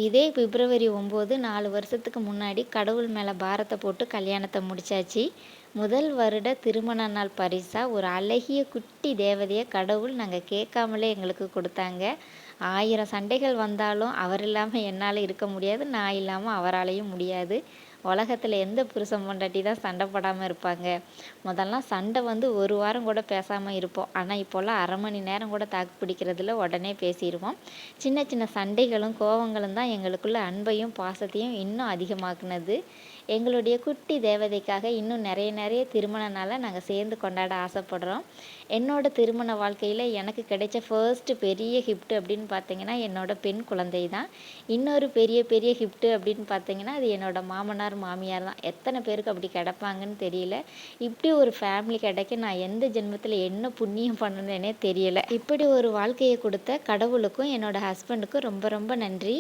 இதே பிப்ரவரி 9 4 வருஷத்துக்கு முன்னாடி கடவுள் மேலே பாரத்தை போட்டு கல்யாணத்தை முடிச்சாச்சு. முதல் வருட திருமண நாள் பரிசா ஒரு அழகிய குட்டி தேவதையை கடவுள் நாங்கள் கேட்காமலே எங்களுக்கு கொடுத்தாங்க. 1000 சண்டைகள் வந்தாலும் அவர் இல்லாமல் என்னால் இருக்க முடியாது, நான் இல்லாமல் அவராலையும் முடியாது. உலகத்தில் எந்த புருஷன் பொண்டாட்டி தான் சண்டை போடாமல் இருப்பாங்க? முதல்லாம் சண்டை வந்து ஒரு வாரம் கூட பேசாமல் இருப்போம். ஆனால் இப்போல்லாம் அரை மணி நேரம் கூட தாக்கு பிடிக்கிறதில்ல, உடனே பேசிடுவோம். சின்ன சின்ன சண்டைகளும் கோவங்களும் தான் எங்களுக்குள்ள அன்பையும் பாசத்தையும் இன்னும் அதிகமாக்குனது. எங்களுடைய குட்டி தேவதைக்காக இன்னும் நிறைய நிறைய திருமண நாளை நாங்கள் சேர்ந்து கொண்டாட ஆசைப்படுறோம். என்னோட திருமண வாழ்க்கையில் எனக்கு கிடைச்ச ஃபர்ஸ்ட்டு பெரிய கிஃப்ட் அப்படின்னு பார்த்தீங்கன்னா என்னோட பெண் குழந்தை தான். இன்னொரு பெரிய பெரிய கிஃப்ட்டு அப்படின்னு பார்த்தீங்கன்னா அது என்னோட மாமனார் மாமியார் தான். எத்தனை பேருக்கு அப்படி கிடைப்பாங்கன்னு தெரியல. இப்படி ஒரு ஃபேமிலி கிடைக்க நான் எந்த ஜென்மத்தில் என்ன புண்ணியம் பண்ணணுன்னே தெரியல. இப்படி ஒரு வாழ்க்கையை கொடுத்த கடவுளுக்கும் என்னோட ஹஸ்பண்டுக்கும் ரொம்ப ரொம்ப நன்றி.